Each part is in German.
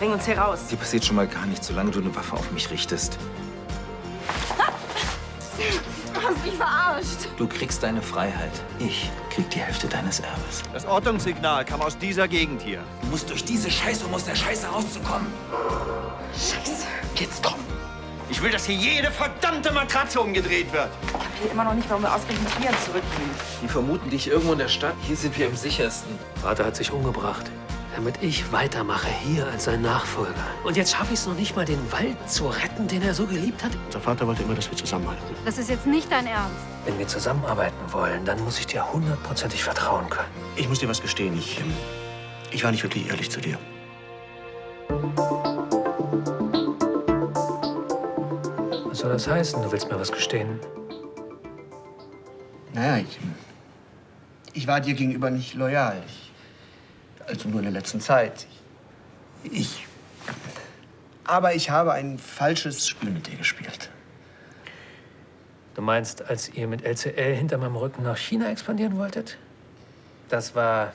Bring uns hier raus. Dir passiert schon mal gar nichts, solange du eine Waffe auf mich richtest. Du hast mich verarscht. Du kriegst deine Freiheit. Ich krieg die Hälfte deines Erbes. Das Ortungssignal kam aus dieser Gegend hier. Du musst durch diese Scheiße, um aus der Scheiße rauszukommen. Scheiße. Jetzt komm. Ich will, dass hier jede verdammte Matratze umgedreht wird. Ich kapiere immer noch nicht, warum wir ausgerechnet hierhin zurückgehen. Die vermuten dich irgendwo in der Stadt. Hier sind wir am sichersten. Vater hat sich umgebracht, damit ich weitermache hier als sein Nachfolger. Und jetzt schaffe ich es noch nicht mal, den Wald zu retten, den er so geliebt hat. Unser Vater wollte immer, dass wir zusammenhalten. Das ist jetzt nicht dein Ernst. Wenn wir zusammenarbeiten wollen, dann muss ich dir 100%ig vertrauen können. Ich muss dir was gestehen. Ich war nicht wirklich ehrlich zu dir. Was soll das heißen? Du willst mir was gestehen? Naja, ich war dir gegenüber nicht loyal. Also nur in der letzten Zeit. Aber ich habe ein falsches Spiel mit dir gespielt. Du meinst, als ihr mit LCL hinter meinem Rücken nach China expandieren wolltet? Das war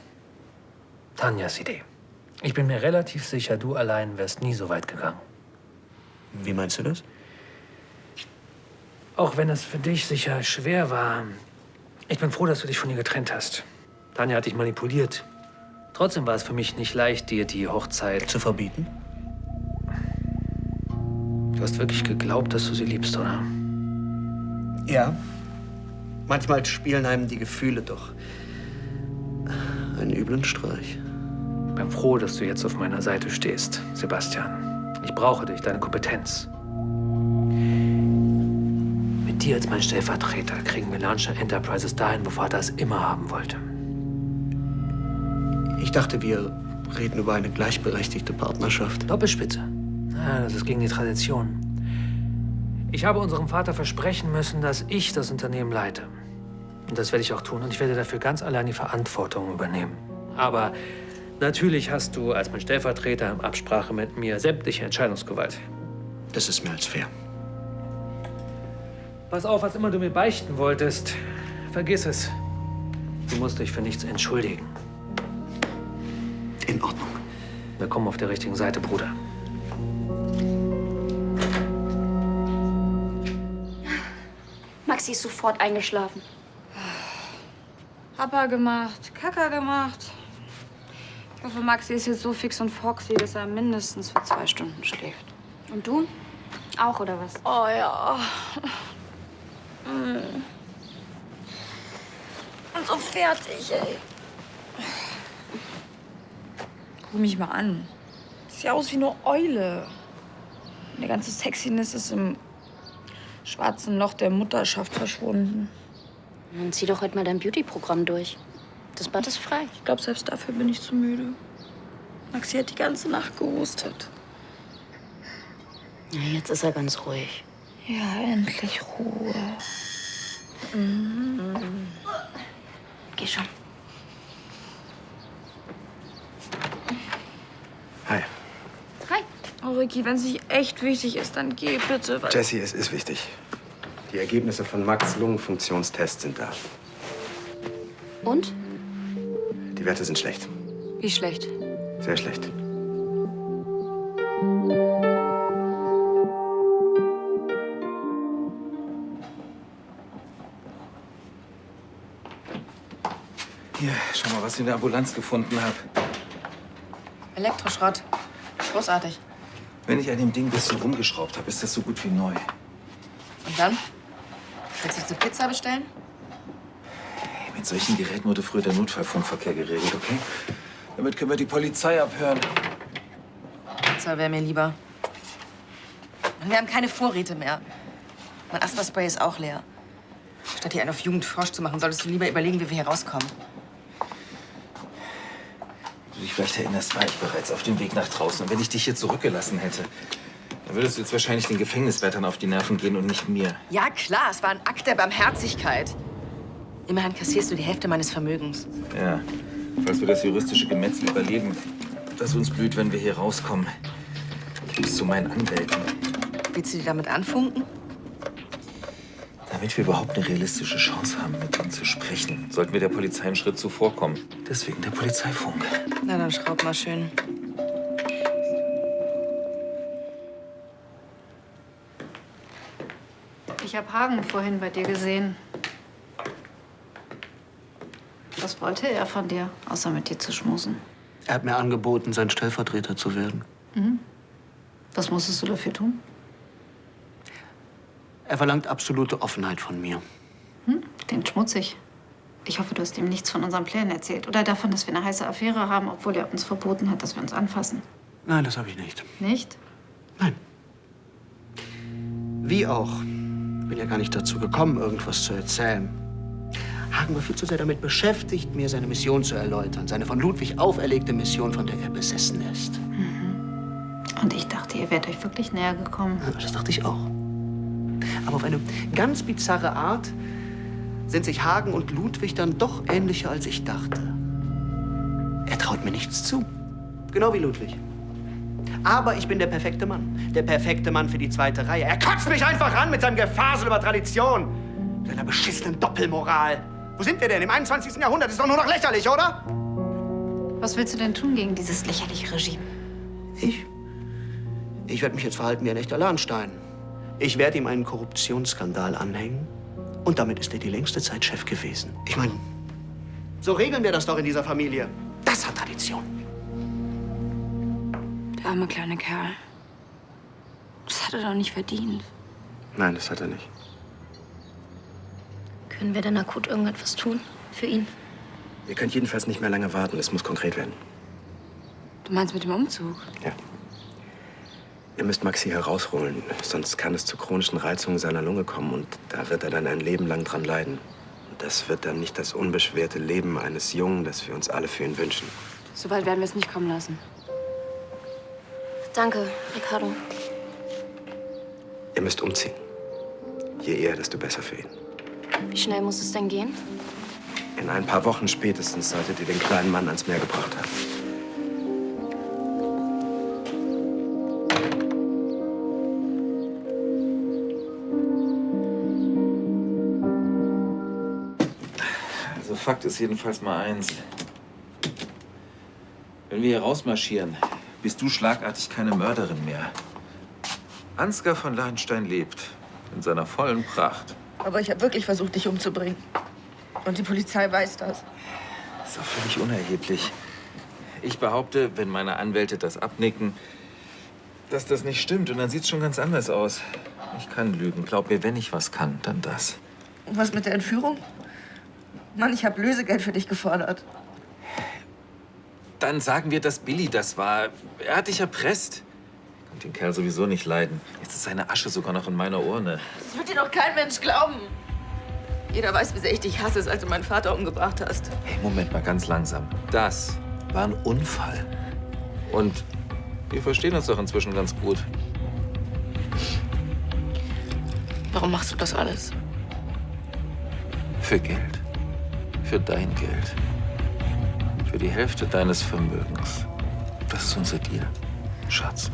Tanjas Idee. Ich bin mir relativ sicher, du allein wärst nie so weit gegangen. Wie meinst du das? Auch wenn es für dich sicher schwer war. Ich bin froh, dass du dich von ihr getrennt hast. Tanja hat dich manipuliert. Trotzdem war es für mich nicht leicht, dir die Hochzeit Zu verbieten? Du hast wirklich geglaubt, dass du sie liebst, oder? Ja. Manchmal spielen einem die Gefühle doch einen üblen Streich. Ich bin froh, dass du jetzt auf meiner Seite stehst, Sebastian. Ich brauche dich, deine Kompetenz. Mit dir als mein Stellvertreter kriegen wir Launcher Enterprises dahin, wo Vater es immer haben wollte. Ich dachte, wir reden über eine gleichberechtigte Partnerschaft. Doppelspitze. Ah, das ist gegen die Tradition. Ich habe unserem Vater versprechen müssen, dass ich das Unternehmen leite. Und das werde ich auch tun. Und ich werde dafür ganz allein die Verantwortung übernehmen. Aber natürlich hast du als mein Stellvertreter in Absprache mit mir sämtliche Entscheidungsgewalt. Das ist mehr als fair. Pass auf, was immer du mir beichten wolltest, vergiss es. Du musst dich für nichts entschuldigen. In Ordnung. Wir kommen auf der richtigen Seite, Bruder. Maxi ist sofort eingeschlafen. Papa gemacht, Kaka gemacht. Ich hoffe, Maxi ist jetzt so fix und foxy, dass er mindestens für 2 Stunden schläft. Und du? Auch, oder was? Oh ja. Und so fertig, ey. Guck mich mal an. Sieht ja aus wie eine Eule. Meine ganze Sexiness ist im schwarzen Loch der Mutterschaft verschwunden. Dann zieh doch heute mal dein Beauty-Programm durch. Das Bad ist frei. Ich glaube, selbst dafür bin ich zu müde. Maxi hat die ganze Nacht gehustet. Ja, jetzt ist er ganz ruhig. Ja, endlich Ruhe. Geh schon. Hi. Hi. Oh, Ricky, wenn es nicht echt wichtig ist, dann geh bitte. Weil Jessie, es ist wichtig. Die Ergebnisse von Max' Lungenfunktionstest sind da. Und? Die Werte sind schlecht. Wie schlecht? Sehr schlecht. Hier, schau mal, was ich in der Ambulanz gefunden habe. Elektroschrott. Großartig. Wenn ich an dem Ding ein bisschen rumgeschraubt habe, ist das so gut wie neu. Und dann? Willst du jetzt eine Pizza bestellen? Hey, mit solchen Geräten wurde früher der Notfallfunkverkehr geregelt, okay? Damit können wir die Polizei abhören. Pizza wäre mir lieber. Und wir haben keine Vorräte mehr. Mein Asthma-Spray ist auch leer. Statt hier einen auf Jugendforsch zu machen, solltest du lieber überlegen, wie wir hier rauskommen. Du dich vielleicht erinnerst, war ich bereits auf dem Weg nach draußen. Und wenn ich dich hier zurückgelassen hätte, dann würdest du jetzt wahrscheinlich den Gefängniswärtern auf die Nerven gehen und nicht mir. Ja, klar, es war ein Akt der Barmherzigkeit. Immerhin kassierst du die Hälfte meines Vermögens. Ja, falls wir das juristische Gemetzel überleben, das uns blüht, wenn wir hier rauskommen. Du bist zu meinen Anwälten. Willst du die damit anfunken? Damit wir überhaupt eine realistische Chance haben, mit ihnen zu sprechen, sollten wir der Polizei einen Schritt zuvorkommen. Deswegen der Polizeifunk. Na, dann schraub mal schön. Ich habe Hagen vorhin bei dir gesehen. Was wollte er von dir, außer mit dir zu schmusen? Er hat mir angeboten, sein Stellvertreter zu werden. Was musstest du dafür tun? Er verlangt absolute Offenheit von mir. Klingt schmutzig. Ich hoffe, du hast ihm nichts von unseren Plänen erzählt. Oder davon, dass wir eine heiße Affäre haben, obwohl er uns verboten hat, dass wir uns anfassen. Nein, das habe ich nicht. Nicht? Nein. Wie auch. Ich bin ja gar nicht dazu gekommen, irgendwas zu erzählen. Hagen war viel zu sehr damit beschäftigt, mir seine Mission zu erläutern. Seine von Ludwig auferlegte Mission, von der er besessen ist. Und ich dachte, ihr wärt euch wirklich näher gekommen. Ja, das dachte ich auch. Aber auf eine ganz bizarre Art sind sich Hagen und Ludwig dann doch ähnlicher, als ich dachte. Er traut mir nichts zu. Genau wie Ludwig. Aber ich bin der perfekte Mann. Der perfekte Mann für die zweite Reihe. Er kotzt mich einfach an mit seinem Gefasel über Tradition. Mit seiner beschissenen Doppelmoral. Wo sind wir denn? Im 21. Jahrhundert? Ist doch nur noch lächerlich, oder? Was willst du denn tun gegen dieses lächerliche Regime? Ich werde mich jetzt verhalten wie ein echter Lahnstein. Ich werde ihm einen Korruptionsskandal anhängen. Und damit ist er die längste Zeit Chef gewesen. Ich meine, so regeln wir das doch in dieser Familie. Das hat Tradition. Der arme kleine Kerl. Das hat er doch nicht verdient. Nein, das hat er nicht. Können wir denn akut irgendetwas tun für ihn? Ihr könnt jedenfalls nicht mehr lange warten. Es muss konkret werden. Du meinst mit dem Umzug? Ja. Ihr müsst Maxi herausholen, sonst kann es zu chronischen Reizungen seiner Lunge kommen und da wird er dann ein Leben lang dran leiden. Und das wird dann nicht das unbeschwerte Leben eines Jungen, das wir uns alle für ihn wünschen. So weit werden wir es nicht kommen lassen. Danke, Ricardo. Ihr müsst umziehen. Je eher, desto besser für ihn. Wie schnell muss es denn gehen? In ein paar Wochen spätestens solltet ihr den kleinen Mann ans Meer gebracht haben. Also Fakt ist jedenfalls mal eins. Wenn wir hier rausmarschieren, bist du schlagartig keine Mörderin mehr. Ansgar von Lahnstein lebt. In seiner vollen Pracht. Aber ich habe wirklich versucht, dich umzubringen. Und die Polizei weiß das. Das ist auch völlig unerheblich. Ich behaupte, wenn meine Anwälte das abnicken, dass das nicht stimmt. Und dann sieht es schon ganz anders aus. Ich kann lügen. Glaub mir, wenn ich was kann, dann das. Und was mit der Entführung? Mann, ich habe Lösegeld für dich gefordert. Dann sagen wir, dass Billy das war. Er hat dich erpresst. Kann den Kerl sowieso nicht leiden. Jetzt ist seine Asche sogar noch in meiner Urne. Das wird dir doch kein Mensch glauben. Jeder weiß, wie sehr ich dich hasse, als du meinen Vater umgebracht hast. Hey, Moment mal, ganz langsam. Das war ein Unfall. Und wir verstehen uns doch inzwischen ganz gut. Warum machst du das alles? Für Geld. Für dein Geld. Für die Hälfte deines Vermögens. Das ist unser Deal, Schatz.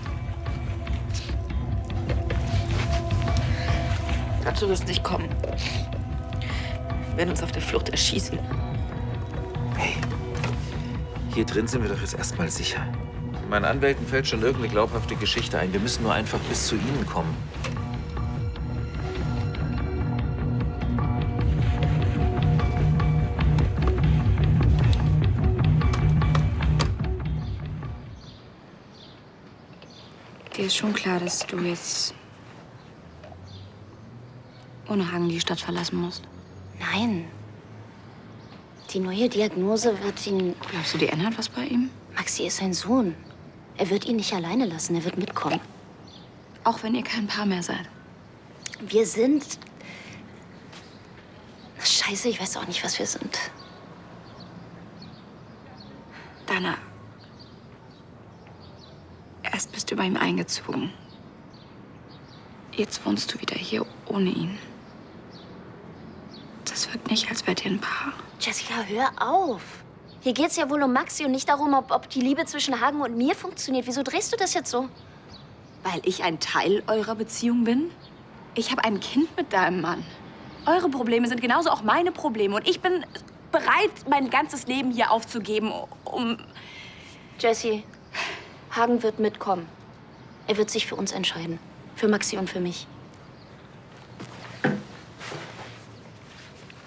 Dazu wirst nicht kommen. Wir werden uns auf der Flucht erschießen. Hey, hier drin sind wir doch jetzt erstmal sicher. Meinen Anwälten fällt schon irgendeine glaubhafte Geschichte ein. Wir müssen nur einfach bis zu ihnen kommen. Dir ist schon klar, dass du jetzt ohne Hagen die Stadt verlassen musst. Nein. Die neue Diagnose wird ihn... Glaubst du, die ändert was bei ihm? Maxi ist sein Sohn. Er wird ihn nicht alleine lassen. Er wird mitkommen. Auch wenn ihr kein Paar mehr seid. Wir sind... Scheiße, ich weiß auch nicht, was wir sind. Dana. Erst bist du bei ihm eingezogen. Jetzt wohnst du wieder hier ohne ihn. Das wirkt nicht, als wärt ihr ein Paar. Jessica, hör auf. Hier geht's ja wohl um Maxi und nicht darum, ob die Liebe zwischen Hagen und mir funktioniert. Wieso drehst du das jetzt so? Weil ich ein Teil eurer Beziehung bin? Ich habe ein Kind mit deinem Mann. Eure Probleme sind genauso auch meine Probleme. Und ich bin bereit, mein ganzes Leben hier aufzugeben, um... Jessie, Hagen wird mitkommen. Er wird sich für uns entscheiden. Für Maxi und für mich.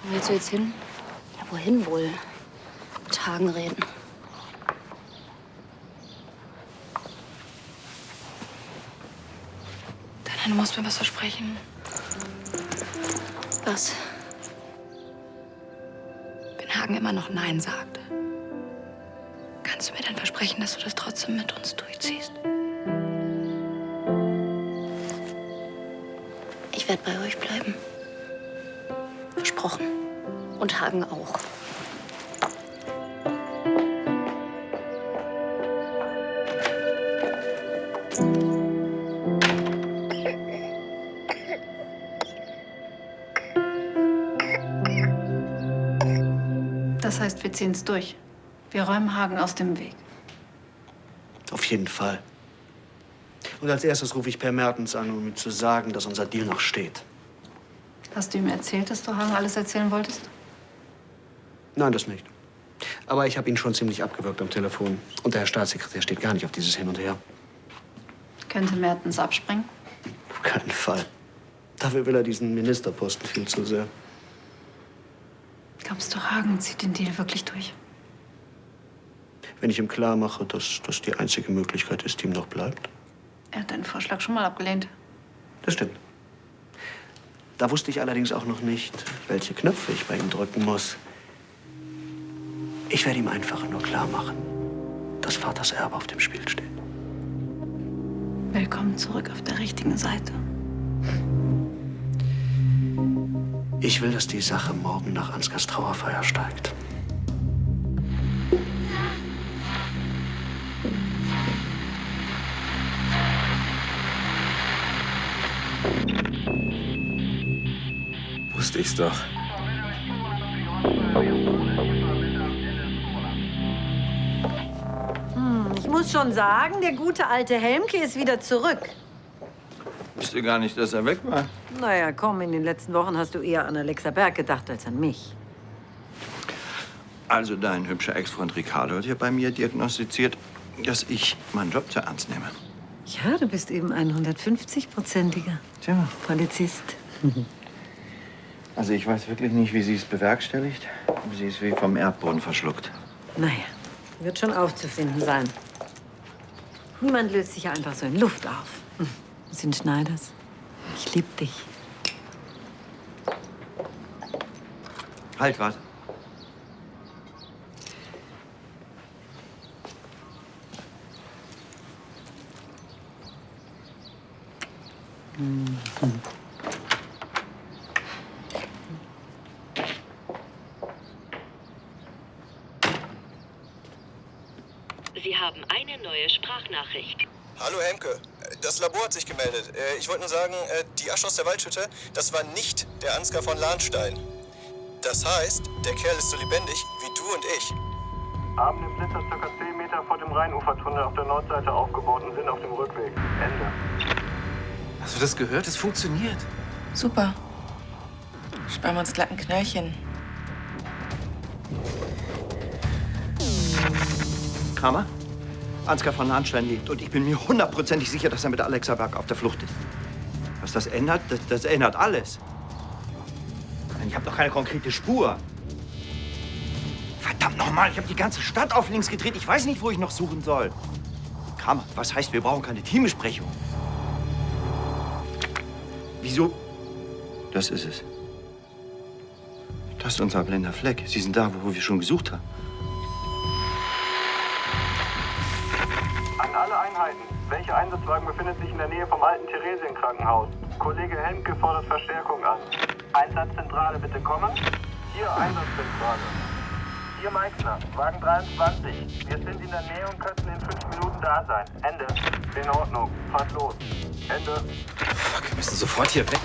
Wo willst du jetzt hin? Ja, wohin wohl? Mit Hagen reden. Dana, du musst mir was versprechen. Was? Wenn Hagen immer noch Nein sagt, kannst du mir dann versprechen, dass du das trotzdem mit uns durchziehst? Ich werde bei euch bleiben. Versprochen. Und Hagen auch. Das heißt, wir ziehen es durch. Wir räumen Hagen aus dem Weg. Auf jeden Fall. Und als erstes rufe ich Per Mertens an, um ihm zu sagen, dass unser Deal noch steht. Hast du ihm erzählt, dass du Hagen alles erzählen wolltest? Nein, das nicht. Aber ich habe ihn schon ziemlich abgewürgt am Telefon. Und der Herr Staatssekretär steht gar nicht auf dieses Hin und Her. Könnte Mertens abspringen? Auf keinen Fall. Dafür will er diesen Ministerposten viel zu sehr. Glaubst du, Hagen zieht den Deal wirklich durch? Wenn ich ihm klar mache, dass das die einzige Möglichkeit ist, die ihm noch bleibt. Er hat deinen Vorschlag schon mal abgelehnt. Das stimmt. Da wusste ich allerdings auch noch nicht, welche Knöpfe ich bei ihm drücken muss. Ich werde ihm einfach nur klar machen, dass Vaters Erbe auf dem Spiel steht. Willkommen zurück auf der richtigen Seite. Ich will, dass die Sache morgen nach Ansgars Trauerfeier steigt. Wusste ich's doch. Ich muss schon sagen, der gute alte Helmke ist wieder zurück. Wusste gar nicht, dass er weg war. Naja, komm, in den letzten Wochen hast du eher an Alexa Berg gedacht als an mich. Also dein hübscher Ex-Freund Ricardo hat ja bei mir diagnostiziert, dass ich meinen Job zu ernst nehme. Ja, du bist eben ein 150-prozentiger Tja. Polizist. Also ich weiß wirklich nicht, wie sie es bewerkstelligt. Sie ist wie vom Erdboden verschluckt. Naja, wird schon aufzufinden sein. Niemand löst sich ja einfach so in Luft auf. Das sind Schneiders. Ich lieb dich. Halt, warte. Sie haben eine neue Sprachnachricht. Hallo Helmke, das Labor hat sich gemeldet. Ich wollte nur sagen, die Asche aus der Waldhütte, das war nicht der Ansgar von Lahnstein. Das heißt, der Kerl ist so lebendig wie du und ich. Haben den Blitzer ca. 10 Meter vor dem Rheinufertunnel auf der Nordseite aufgebaut und sind auf dem Rückweg. Ende. Hast du das gehört? Es funktioniert. Super. Sparen wir uns glatt ein Knöllchen. Kramer? Ansgar von Lahnstein lebt und ich bin mir hundertprozentig sicher, dass er mit Alexa Berg auf der Flucht ist. Was das ändert, das ändert alles. Ich habe doch keine konkrete Spur. Verdammt nochmal, ich habe die ganze Stadt auf links gedreht. Ich weiß nicht, wo ich noch suchen soll. Kramer, was heißt, wir brauchen keine Teambesprechung? Wieso? Das ist es. Das ist unser blinder Fleck. Sie sind da, wo wir schon gesucht haben. An alle Einheiten. Welcher Einsatzwagen befindet sich in der Nähe vom alten Theresienkrankenhaus? Kollege Helmke fordert Verstärkung an. Einsatzzentrale, bitte kommen. Hier Einsatzzentrale. Hier Meixner, Wagen 23. Wir sind in der Nähe und könnten in 5 Minuten da sein. Ende. In Ordnung. Fahrt los. Ende. Fuck, wir müssen sofort hier weg.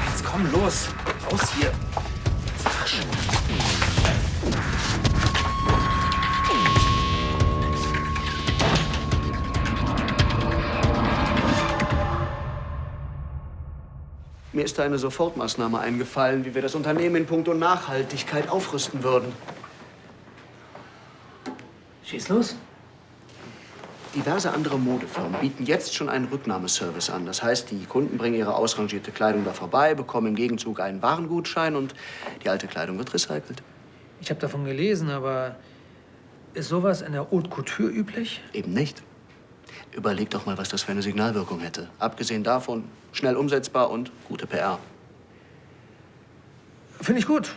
Jetzt komm, los. Raus hier. Mir ist da eine Sofortmaßnahme eingefallen, wie wir das Unternehmen in puncto Nachhaltigkeit aufrüsten würden. Schieß los. Diverse andere Modefirmen bieten jetzt schon einen Rücknahmeservice an. Das heißt, die Kunden bringen ihre ausrangierte Kleidung da vorbei, bekommen im Gegenzug einen Warengutschein und die alte Kleidung wird recycelt. Ich habe davon gelesen, aber ist sowas in der Haute Couture üblich? Eben nicht. Überleg doch mal, was das für eine Signalwirkung hätte. Abgesehen davon, schnell umsetzbar und gute PR. Finde ich gut.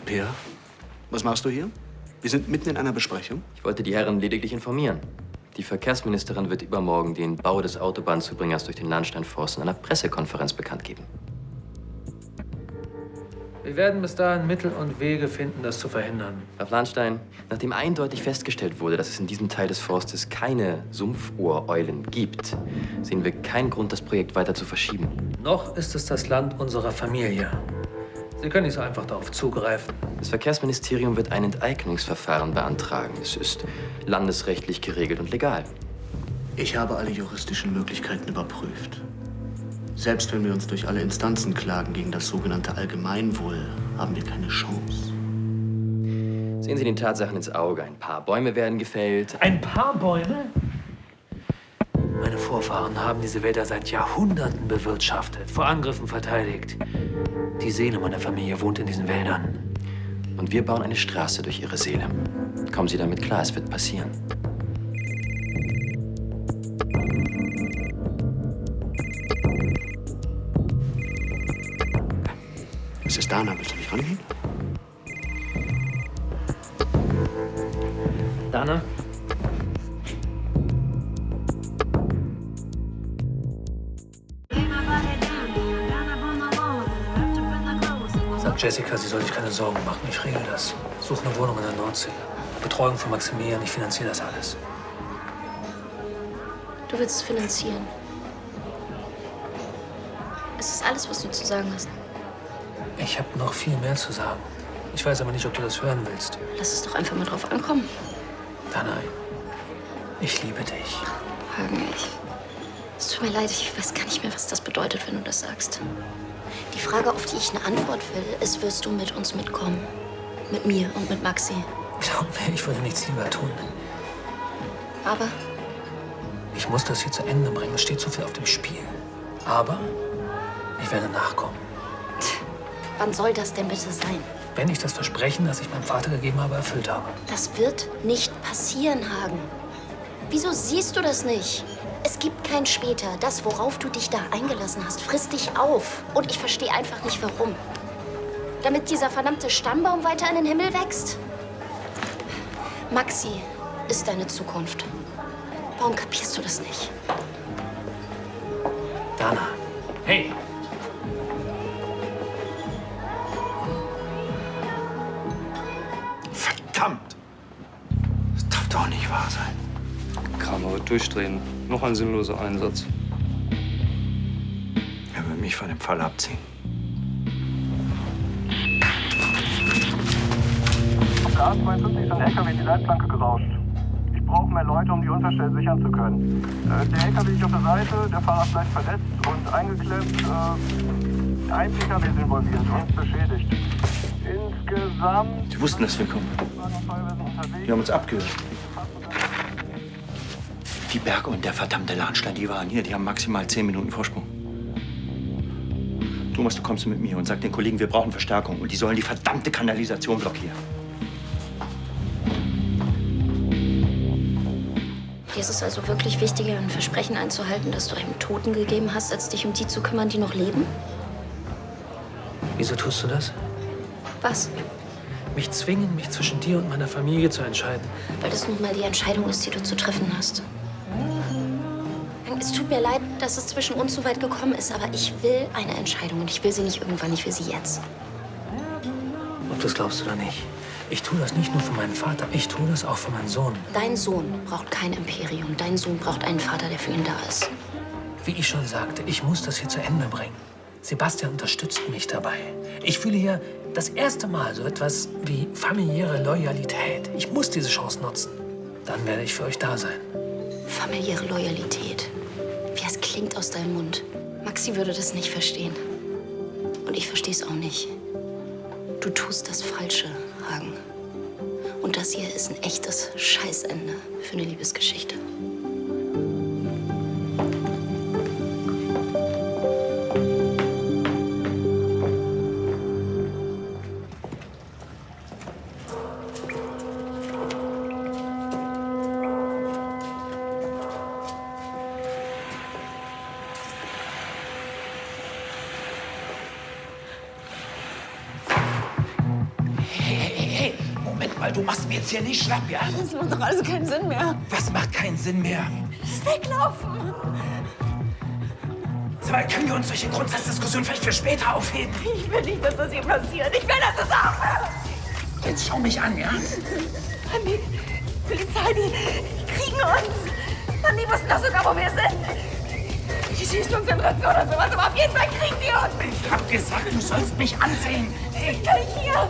Peer, was machst du hier? Wir sind mitten in einer Besprechung. Ich wollte die Herren lediglich informieren. Die Verkehrsministerin wird übermorgen den Bau des Autobahnzubringers durch den Lahnsteinforst in einer Pressekonferenz bekannt geben. Wir werden bis dahin Mittel und Wege finden, das zu verhindern. Graf Lahnstein, nachdem eindeutig festgestellt wurde, dass es in diesem Teil des Forstes keine Sumpfohreulen gibt, sehen wir keinen Grund, das Projekt weiter zu verschieben. Noch ist es das Land unserer Familie. Sie können nicht so einfach darauf zugreifen. Das Verkehrsministerium wird ein Enteignungsverfahren beantragen. Es ist landesrechtlich geregelt und legal. Ich habe alle juristischen Möglichkeiten überprüft. Selbst wenn wir uns durch alle Instanzen klagen gegen das sogenannte Allgemeinwohl, haben wir keine Chance. Sehen Sie den Tatsachen ins Auge. Ein paar Bäume werden gefällt. Ein paar Bäume? Meine Vorfahren haben diese Wälder seit Jahrhunderten bewirtschaftet, vor Angriffen verteidigt. Die Seele meiner Familie wohnt in diesen Wäldern. Und wir bauen eine Straße durch Ihre Seele. Kommen Sie damit klar, es wird passieren. Es ist Dana, willst du mich rangehen? Dana? Sag Jessica, sie soll sich keine Sorgen machen. Ich regel das. Suche eine Wohnung in der Nordsee. Betreuung für Maximilian, ich finanziere das alles. Du willst es finanzieren. Es ist alles, was du zu sagen hast. Ich habe noch viel mehr zu sagen. Ich weiß aber nicht, ob du das hören willst. Lass es doch einfach mal drauf ankommen. Dana, ich liebe dich. Hagen, es tut mir leid, ich weiß gar nicht mehr, was das bedeutet, wenn du das sagst. Die Frage, auf die ich eine Antwort will, ist, wirst du mit uns mitkommen? Mit mir und mit Maxi. Glaub mir, ich würde nichts lieber tun. Aber? Ich muss das hier zu Ende bringen. Es steht so viel auf dem Spiel. Aber ich werde nachkommen. Wann soll das denn bitte sein? Wenn ich das Versprechen, das ich meinem Vater gegeben habe, erfüllt habe. Das wird nicht passieren, Hagen. Wieso siehst du das nicht? Es gibt kein Später. Das, worauf du dich da eingelassen hast, frisst dich auf. Und ich verstehe einfach nicht, warum. Damit dieser verdammte Stammbaum weiter in den Himmel wächst? Maxi ist deine Zukunft. Warum kapierst du das nicht? Dana, hey! Verdammt! Das darf doch nicht wahr sein. Kramer wird durchdrehen. Noch ein sinnloser Einsatz. Er will mich von dem Fall abziehen. Auf der A52 ist ein LKW in die Leitplanke gerauscht. Ich brauche mehr Leute, um die Unfallstelle sichern zu können. Der LKW liegt auf der Seite, der Fahrer ist leicht verletzt und eingeklemmt. Ein PKW ist involviert und beschädigt. Insgesamt... Sie wussten, dass wir kommen. Die haben uns abgehört. Die Berge und der verdammte Lahnstein, die waren hier. Die haben maximal 10 Minuten Vorsprung. Thomas, du kommst mit mir und sag den Kollegen, wir brauchen Verstärkung. Und die sollen die verdammte Kanalisation blockieren. Dir ist es also wirklich wichtiger, ein Versprechen einzuhalten, das du einem Toten gegeben hast, als dich um die zu kümmern, die noch leben? Wieso tust du das? Was? Mich zwingen, mich zwischen dir und meiner Familie zu entscheiden. Weil das nun mal die Entscheidung ist, die du zu treffen hast. Es tut mir leid, dass es zwischen uns so weit gekommen ist, aber ich will eine Entscheidung und ich will sie nicht irgendwann, ich will sie jetzt. Ob du es glaubst oder nicht. Ich tue das nicht nur für meinen Vater, ich tue das auch für meinen Sohn. Dein Sohn braucht kein Imperium. Dein Sohn braucht einen Vater, der für ihn da ist. Wie ich schon sagte, ich muss das hier zu Ende bringen. Sebastian unterstützt mich dabei. Ich fühle hier das erste Mal so etwas wie familiäre Loyalität. Ich muss diese Chance nutzen. Dann werde ich für euch da sein. Familiäre Loyalität. Wie es klingt aus deinem Mund. Maxi würde das nicht verstehen. Und ich verstehe es auch nicht. Du tust das Falsche, Hagen. Und das hier ist ein echtes Scheißende für eine Liebesgeschichte. Du machst mir jetzt hier nicht schlapp, ja? Das macht doch alles keinen Sinn mehr. Was macht keinen Sinn mehr? Weglaufen! Sag mal, können wir uns solche Grundsatzdiskussionen vielleicht für später aufheben? Ich will nicht, dass das hier passiert. Ich will, dass es aufhört! Jetzt schau mich an, ja? Mann, die Polizei, die kriegen uns. Mann, die wussten doch sogar, wo wir sind. Die schießen uns in den Rücken oder sowas, aber auf jeden Fall kriegen die uns. Ich hab gesagt, du sollst mich ansehen. Wir sind gleich hier.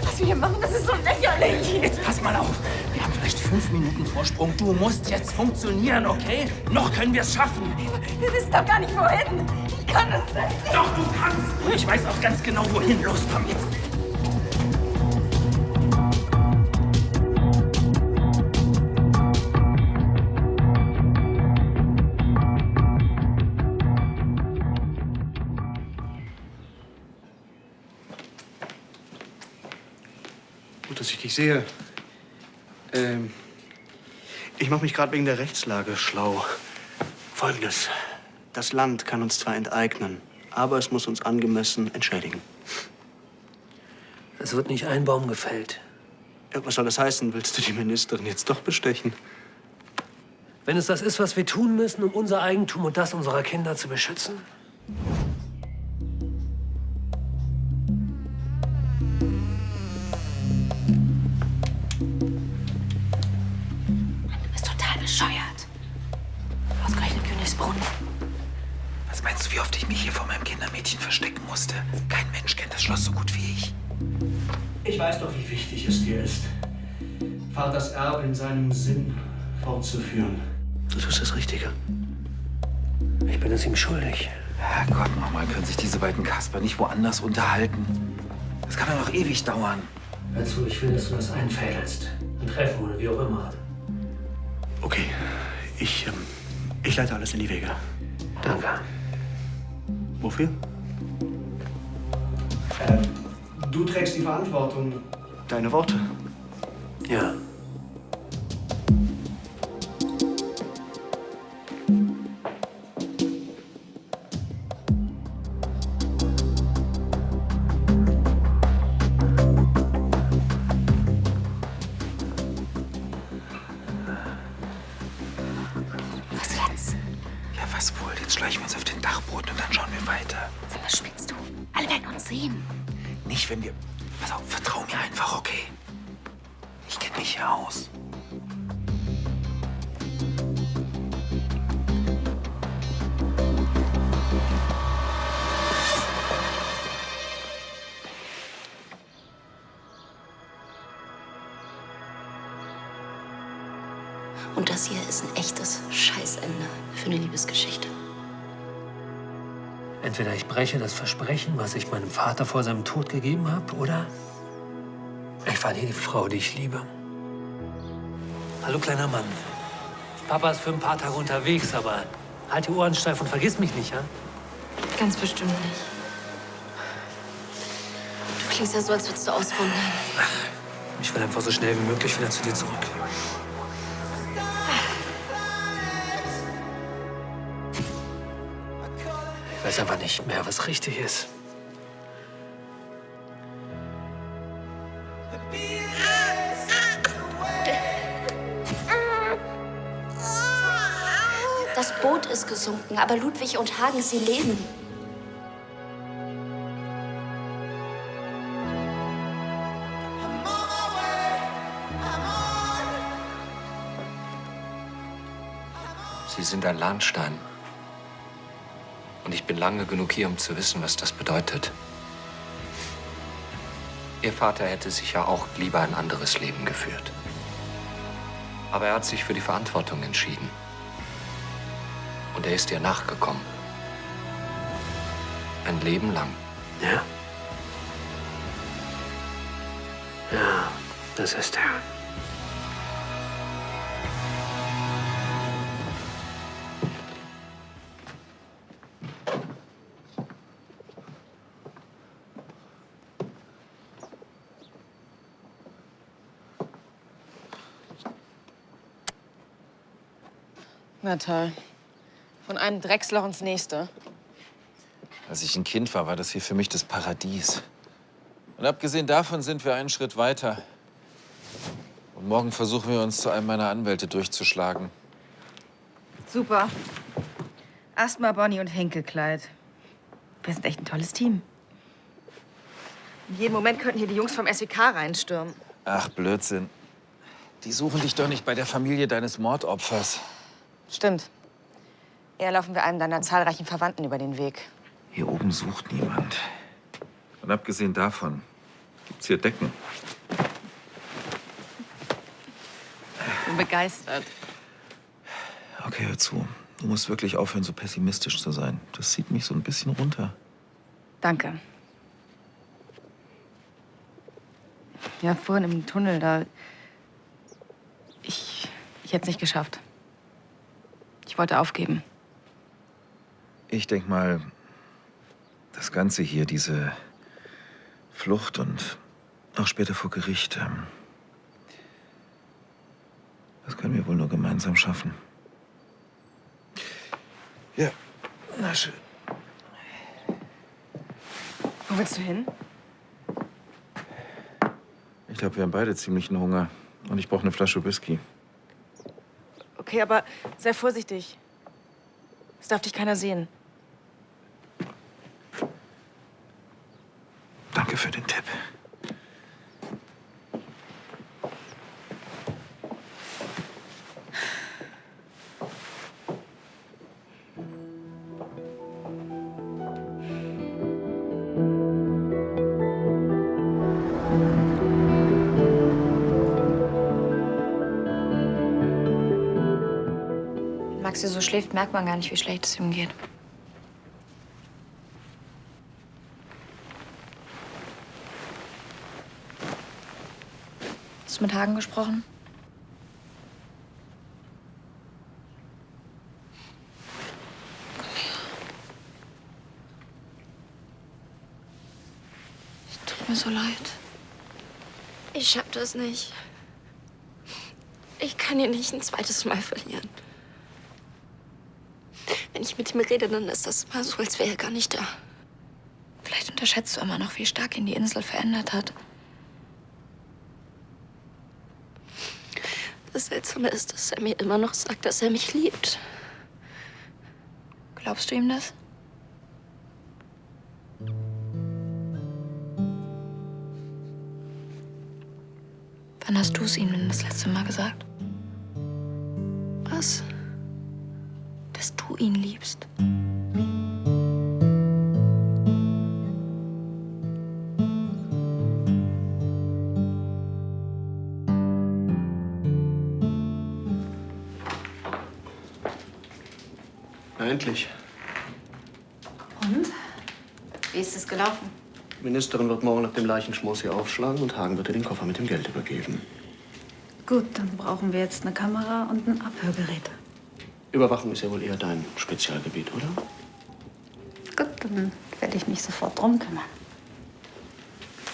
Was wir hier machen, das ist so lächerlich. Jetzt pass mal auf. Wir haben vielleicht 5 Minuten Vorsprung. Du musst jetzt funktionieren, okay? Noch können wir es schaffen. Wir wissen doch gar nicht, wohin. Ich kann es nicht. Doch, du kannst. Und ich weiß auch ganz genau, wohin. Los, komm jetzt. Gut, dass ich dich sehe. Ich mache mich gerade wegen der Rechtslage schlau. Folgendes. Das Land kann uns zwar enteignen, aber es muss uns angemessen entschädigen. Es wird nicht ein Baum gefällt. Ja, was soll das heißen? Willst du die Ministerin jetzt doch bestechen? Wenn es das ist, was wir tun müssen, um unser Eigentum und das unserer Kinder zu beschützen? Du bist total bescheuert. Ausgerechnet Königsbrunn. Was meinst du, wie oft ich mich hier vor meinem Kindermädchen verstecken musste? Kein Mensch kennt das Schloss so gut wie ich. Ich weiß doch, wie wichtig es dir ist, Vaters Erbe in seinem Sinn fortzuführen. Du tust das Richtige. Ich bin es ihm schuldig. Herrgott, nochmal, können sich diese beiden Kasper nicht woanders unterhalten? Das kann doch noch ewig dauern. Hör zu, ich will, dass du das einfädelst. Ein Treffen oder wie auch immer. Okay, ich leite alles in die Wege. Danke. Wofür? Du trägst die Verantwortung. Deine Worte. Ja. Was jetzt? Ja, was wohl? Jetzt schleichen wir uns auf den Dachboden und dann schauen wir weiter. Was spinnst du? Alle werden uns sehen. Nicht, wenn wir... Pass auf, vertrau mir einfach, okay? Ich kenne mich hier aus. Und das hier ist ein echtes Scheißende für eine Liebesgeschichte. Entweder ich breche das Versprechen, was ich meinem Vater vor seinem Tod gegeben habe, oder ich verliere die Frau, die ich liebe. Hallo, kleiner Mann. Papa ist für ein paar Tage unterwegs, aber halt die Ohren steif und vergiss mich nicht, ja? Ganz bestimmt nicht. Du klingst ja so, als würdest du auswandern. Ich will einfach so schnell wie möglich wieder zu dir zurück. Ich weiß einfach nicht mehr, was richtig ist. Das Boot ist gesunken, aber Ludwig und Hagen, sie leben. Sie sind ein Lahnstein. Und ich bin lange genug hier, um zu wissen, was das bedeutet. Ihr Vater hätte sicher auch lieber ein anderes Leben geführt. Aber er hat sich für die Verantwortung entschieden. Und er ist ihr nachgekommen. Ein Leben lang. Ja. Ja, das ist er. Na toll. Von einem Drecksloch ins nächste. Als ich ein Kind war, war das hier für mich das Paradies. Und abgesehen davon sind wir einen Schritt weiter. Und morgen versuchen wir uns zu einem meiner Anwälte durchzuschlagen. Super. Erstmal Bonnie und Henke, Clyde. Wir sind echt ein tolles Team. In jedem Moment könnten hier die Jungs vom SEK reinstürmen. Ach, Blödsinn. Die suchen dich doch nicht bei der Familie deines Mordopfers. Stimmt. Eher laufen wir einem deiner zahlreichen Verwandten über den Weg. Hier oben sucht niemand. Und abgesehen davon gibt's hier Decken. Ich bin begeistert. Okay, hör zu. Du musst wirklich aufhören, so pessimistisch zu sein. Das zieht mich so ein bisschen runter. Danke. Ja, vorhin im Tunnel, da... Ich hätte es nicht geschafft. Ich wollte aufgeben. Ich denk mal, das Ganze hier, diese Flucht und auch später vor Gericht, das können wir wohl nur gemeinsam schaffen. Ja, na schön. Wo willst du hin? Ich glaube, wir haben beide ziemlichen Hunger. Und ich brauche eine Flasche Whisky. Okay, aber sei vorsichtig. Es darf dich keiner sehen. Danke für den Tipp. Wenn Maxi so schläft, merkt man gar nicht, wie schlecht es ihm geht. Hast du mit Hagen gesprochen? Es tut mir so leid. Ich schaff das nicht. Ich kann ihn nicht ein zweites Mal verlieren. Wenn ich mit ihm rede, dann ist das immer so, als wäre er gar nicht da. Vielleicht unterschätzt du immer noch, wie stark ihn die Insel verändert hat. Das Seltsame ist, dass er mir immer noch sagt, dass er mich liebt. Glaubst du ihm das? Wann hast du es ihm denn das letzte Mal gesagt? Was? Dass du ihn liebst. Na, endlich. Und? Wie ist es gelaufen? Die Ministerin wird morgen nach dem Leichenschmaus hier aufschlagen und Hagen wird ihr den Koffer mit dem Geld übergeben. Gut, dann brauchen wir jetzt eine Kamera und ein Abhörgerät. Überwachung ist ja wohl eher dein Spezialgebiet, oder? Gut, dann werde ich mich sofort drum kümmern.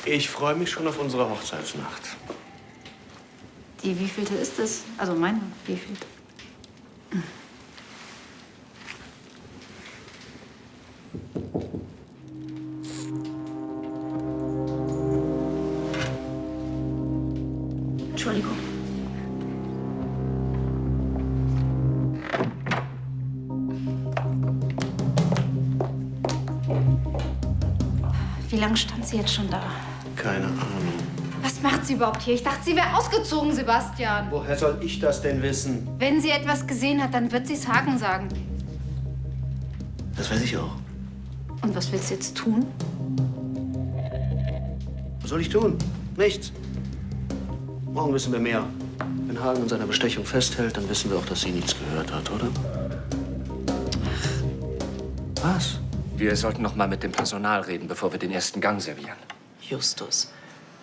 Ich freue mich schon auf unsere Hochzeitsnacht. Die wievielte ist es? Also meine wievielte? Entschuldigung. Wie lange stand sie jetzt schon da? Keine Ahnung. Was macht sie überhaupt hier? Ich dachte, sie wäre ausgezogen, Sebastian. Woher soll ich das denn wissen? Wenn sie etwas gesehen hat, dann wird sie es Hagen sagen. Das weiß ich auch. Und was willst du jetzt tun? Was soll ich tun? Nichts. Morgen wissen wir mehr. Wenn Hagen an seiner Bestechung festhält, dann wissen wir auch, dass sie nichts gehört hat, oder? Was? Wir sollten noch mal mit dem Personal reden, bevor wir den ersten Gang servieren. Justus,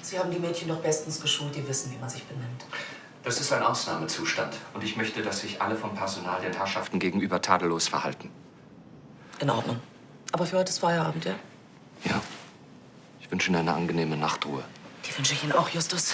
Sie haben die Mädchen doch bestens geschult, die wissen, wie man sich benimmt. Das ist ein Ausnahmezustand. Und ich möchte, dass sich alle vom Personal den Herrschaften gegenüber tadellos verhalten. In Ordnung. Aber für heute ist Feierabend, ja? Ja. Ich wünsche Ihnen eine angenehme Nachtruhe. Die wünsche ich Ihnen auch, Justus.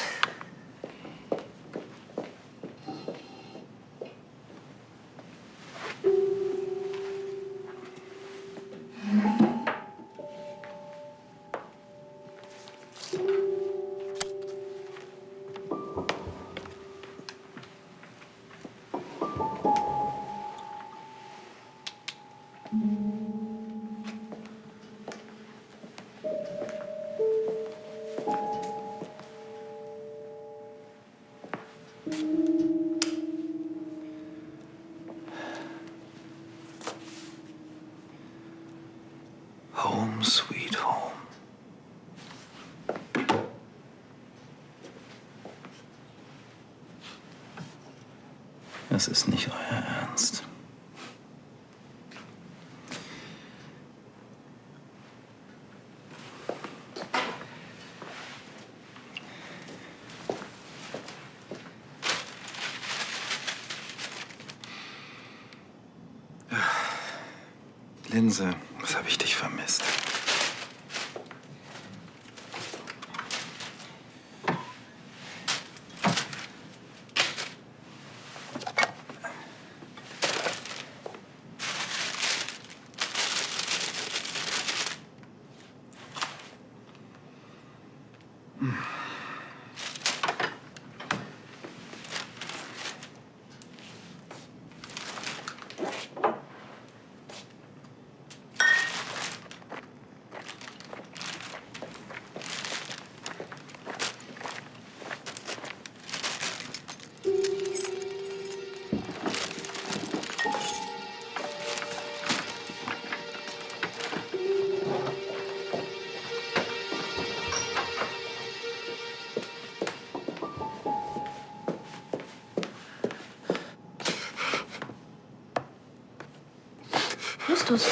Home sweet home. Das ist nicht euer Ernst. Linse, was habe ich dich vermisst? Justus.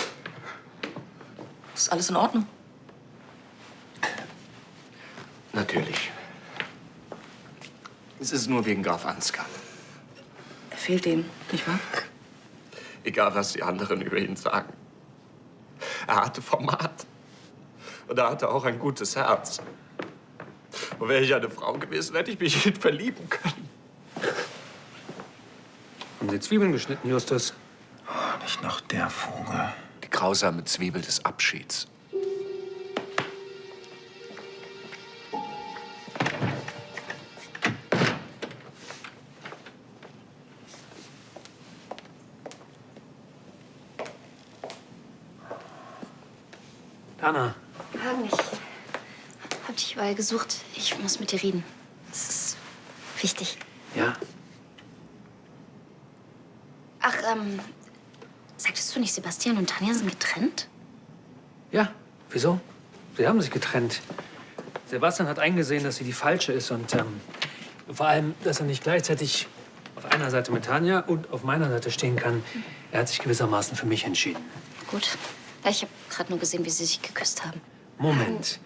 Ist alles in Ordnung? Natürlich. Es ist nur wegen Graf Ansgar. Er fehlt ihm, nicht wahr? Egal, was die anderen über ihn sagen. Er hatte Format. Und er hatte auch ein gutes Herz. Und wäre ich eine Frau gewesen, hätte ich mich in ihn verlieben können. Haben Sie Zwiebeln geschnitten, Justus? Oh, nicht noch der Vogel. Die grausame Zwiebel des Abschieds. Anna. Hagen, ich hab dich überall gesucht. Ich muss mit dir reden. Das ist wichtig. Ja? Ach, sagtest du nicht, Sebastian und Tanja sind getrennt? Ja. Wieso? Sie haben sich getrennt. Sebastian hat eingesehen, dass sie die Falsche ist und vor allem, dass er nicht gleichzeitig auf einer Seite mit Tanja und auf meiner Seite stehen kann. Er hat sich gewissermaßen für mich entschieden. Gut. Ja, ich habe gerade nur gesehen, wie sie sich geküsst haben. Moment.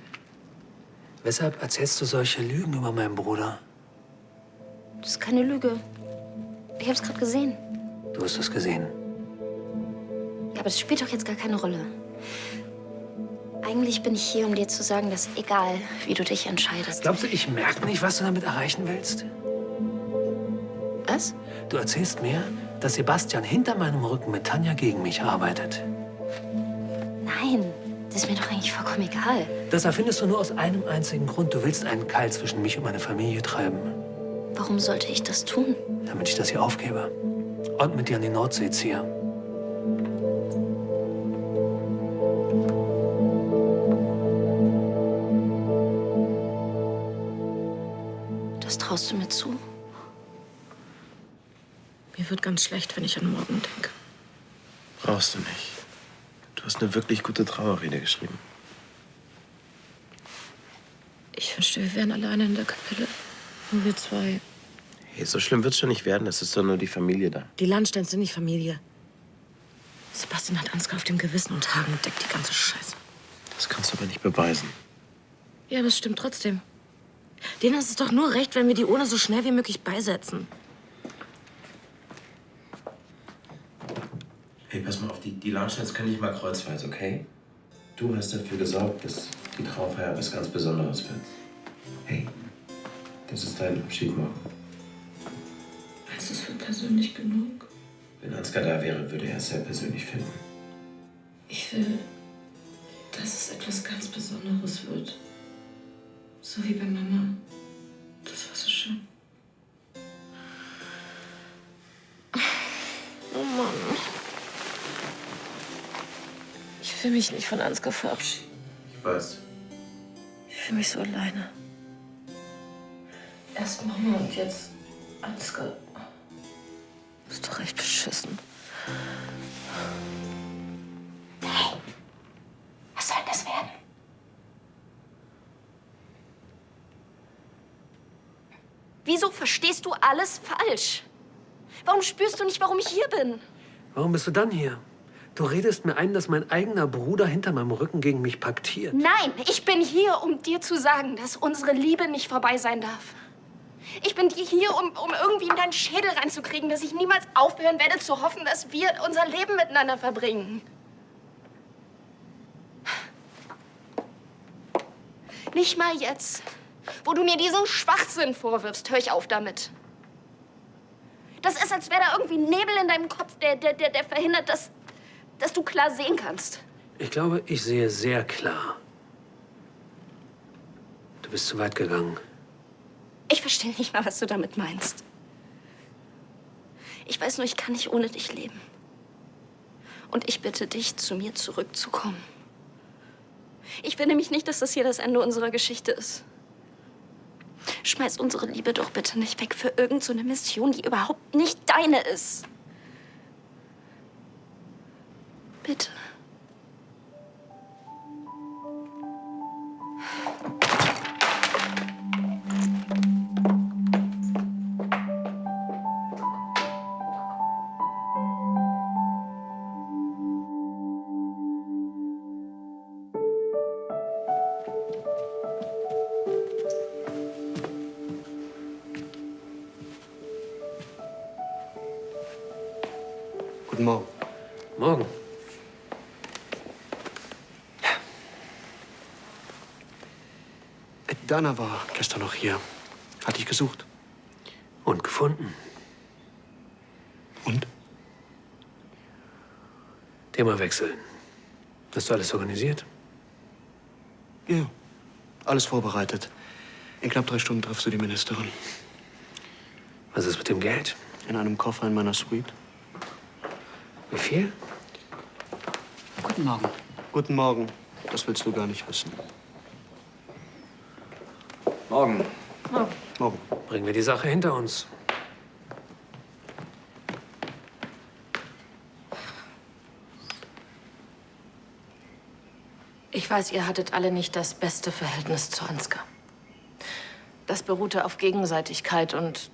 Weshalb erzählst du solche Lügen über meinen Bruder? Das ist keine Lüge. Ich habe es gerade gesehen. Du hast es gesehen. Ja, aber das spielt doch jetzt gar keine Rolle. Eigentlich bin ich hier, um dir zu sagen, dass egal, wie du dich entscheidest. Glaubst du, ich merke nicht, was du damit erreichen willst? Was? Du erzählst mir, dass Sebastian hinter meinem Rücken mit Tanja gegen mich arbeitet. Nein, das ist mir doch eigentlich vollkommen egal. Das erfindest du nur aus einem einzigen Grund. Du willst einen Keil zwischen mich und meine Familie treiben. Warum sollte ich das tun? Damit ich das hier aufgebe und mit dir an die Nordsee ziehe. Das traust du mir zu? Mir wird ganz schlecht, wenn ich an morgen denke. Brauchst du nicht. Du hast eine wirklich gute Trauerrede geschrieben. Ich wünschte, wir wären alleine in der Kapelle. Nur wir zwei. Hey, so schlimm wird's schon nicht werden. Es ist doch nur die Familie da. Die Landsteins sind nicht Familie. Sebastian hat Ansgar auf dem Gewissen und Hagen deckt die ganze Scheiße. Das kannst du aber nicht beweisen. Ja, aber es stimmt trotzdem. Denen ist es doch nur recht, wenn wir die Urne so schnell wie möglich beisetzen. Hey, pass mal auf, die Launchstars können nicht mal kreuzweise, okay? Du hast dafür gesorgt, dass die Trauerfeier was ganz Besonderes wird. Hey, das ist dein Abschied morgen. Meinst du, es wird persönlich genug? Wenn Ansgar da wäre, würde er es sehr persönlich finden. Ich will, dass es etwas ganz Besonderes wird. So wie bei Mama. Das war so schön. Oh Mann. Ich will mich nicht von Ansgar verabschieden. Ich weiß. Ich fühle mich so alleine. Erst Mama und jetzt Ansgar. Ist doch echt beschissen. Hey, was soll das werden? Wieso verstehst du alles falsch? Warum spürst du nicht, warum ich hier bin? Warum bist du dann hier? Du redest mir ein, dass mein eigener Bruder hinter meinem Rücken gegen mich paktiert. Nein, ich bin hier, um dir zu sagen, dass unsere Liebe nicht vorbei sein darf. Ich bin hier, um irgendwie in deinen Schädel reinzukriegen, dass ich niemals aufhören werde zu hoffen, dass wir unser Leben miteinander verbringen. Nicht mal jetzt, wo du mir diesen Schwachsinn vorwirfst, hör ich auf damit. Das ist, als wäre da irgendwie Nebel in deinem Kopf, der verhindert, dass du klar sehen kannst. Ich glaube, ich sehe sehr klar. Du bist zu weit gegangen. Ich verstehe nicht mal, was du damit meinst. Ich weiß nur, ich kann nicht ohne dich leben. Und ich bitte dich, zu mir zurückzukommen. Ich will nämlich nicht, dass das hier das Ende unserer Geschichte ist. Schmeiß unsere Liebe doch bitte nicht weg für irgend so eine Mission, die überhaupt nicht deine ist. Bitte. Guten Morgen. Morgen. Dana war gestern noch hier. Hat dich gesucht. Und gefunden. Und? Thema wechseln. Hast du alles organisiert? Ja, alles vorbereitet. In knapp 3 Stunden triffst du die Ministerin. Was ist mit dem Geld? In einem Koffer in meiner Suite. Wie viel? Guten Morgen. Guten Morgen. Das willst du gar nicht wissen. Morgen. Morgen. Bringen wir die Sache hinter uns. Ich weiß, ihr hattet alle nicht das beste Verhältnis zu Ansgar. Das beruhte auf Gegenseitigkeit und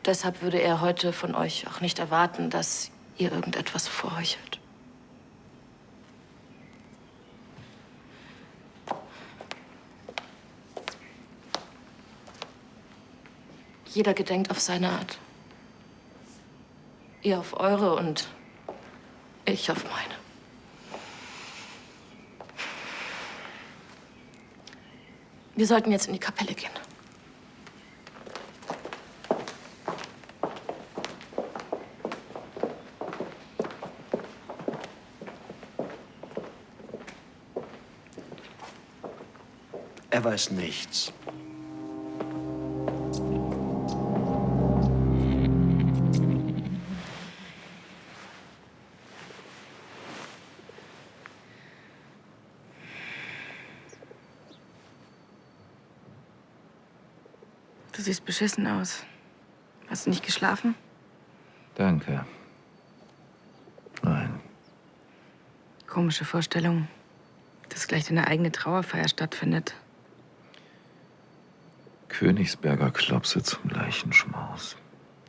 deshalb würde er heute von euch auch nicht erwarten, dass ihr irgendetwas vorheuchelt. Jeder gedenkt auf seine Art. Ihr auf eure und ich auf meine. Wir sollten jetzt in die Kapelle gehen. Er weiß nichts. Du siehst beschissen aus. Hast du nicht geschlafen? Danke. Nein. Komische Vorstellung, dass gleich deine eigene Trauerfeier stattfindet. Königsberger Klopse zum Leichenschmaus.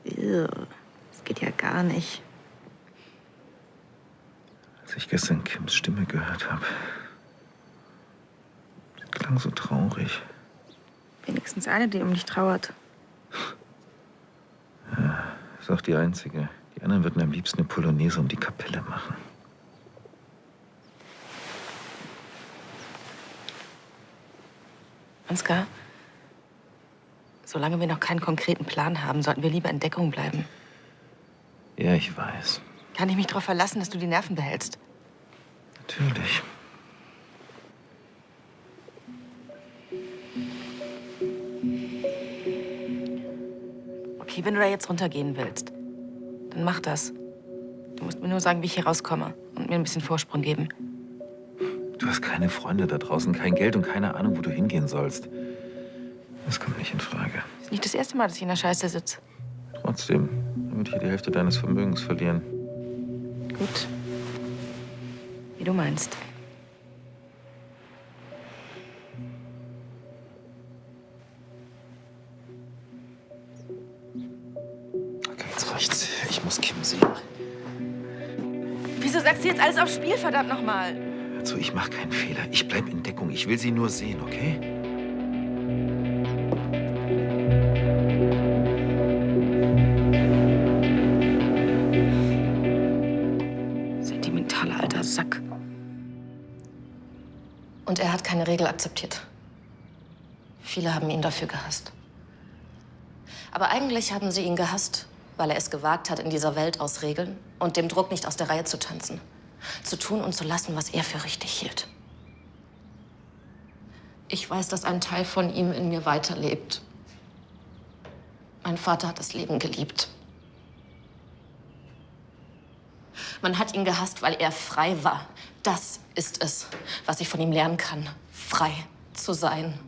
Das geht ja gar nicht. Als ich gestern Kims Stimme gehört habe, klang so traurig. Wenigstens eine, die um dich trauert. Ja, ist auch die einzige. Die anderen würden am liebsten eine Polonaise um die Kapelle machen. Ansgar, solange wir noch keinen konkreten Plan haben, sollten wir lieber in Deckung bleiben. Ja, ich weiß. Kann ich mich darauf verlassen, dass du die Nerven behältst? Natürlich. Okay, wenn du da jetzt runtergehen willst, dann mach das. Du musst mir nur sagen, wie ich hier rauskomme und mir ein bisschen Vorsprung geben. Du hast keine Freunde da draußen, kein Geld und keine Ahnung, wo du hingehen sollst. Das kommt nicht in Frage. Ist nicht das erste Mal, dass ich in der Scheiße sitze. Trotzdem, dann würde ich die Hälfte deines Vermögens verlieren. Gut. Wie du meinst. Okay, jetzt reicht's. Ich muss Kim sehen. Wieso sagst du jetzt alles aufs Spiel, verdammt nochmal? Also, ich mache keinen Fehler. Ich bleib in Deckung. Ich will sie nur sehen, okay? Sentimentaler alter Sack. Und er hat keine Regel akzeptiert. Viele haben ihn dafür gehasst. Aber eigentlich haben sie ihn gehasst, weil er es gewagt hat, in dieser Welt aus Regeln und dem Druck nicht aus der Reihe zu tanzen. Zu tun und zu lassen, was er für richtig hielt. Ich weiß, dass ein Teil von ihm in mir weiterlebt. Mein Vater hat das Leben geliebt. Man hat ihn gehasst, weil er frei war. Das ist es, was ich von ihm lernen kann. Frei zu sein.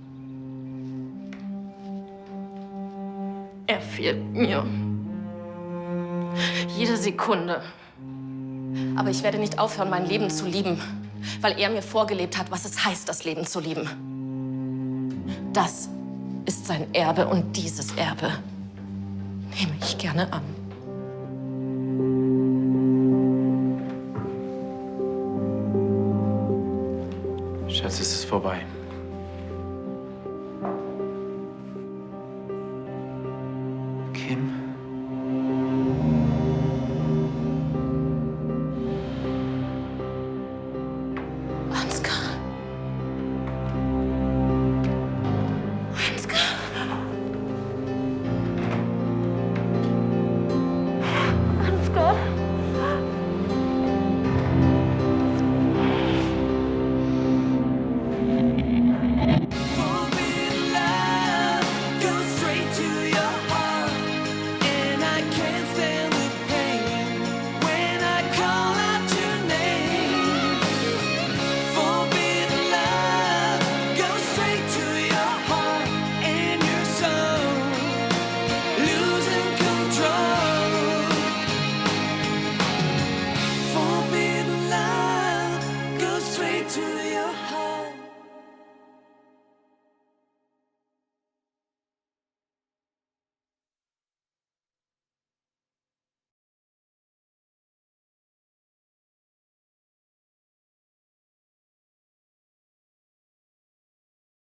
Er fehlt mir. Jede Sekunde. Aber ich werde nicht aufhören, mein Leben zu lieben, weil er mir vorgelebt hat, was es heißt, das Leben zu lieben. Das ist sein Erbe und dieses Erbe nehme ich gerne an. Schatz, es ist vorbei. Kim?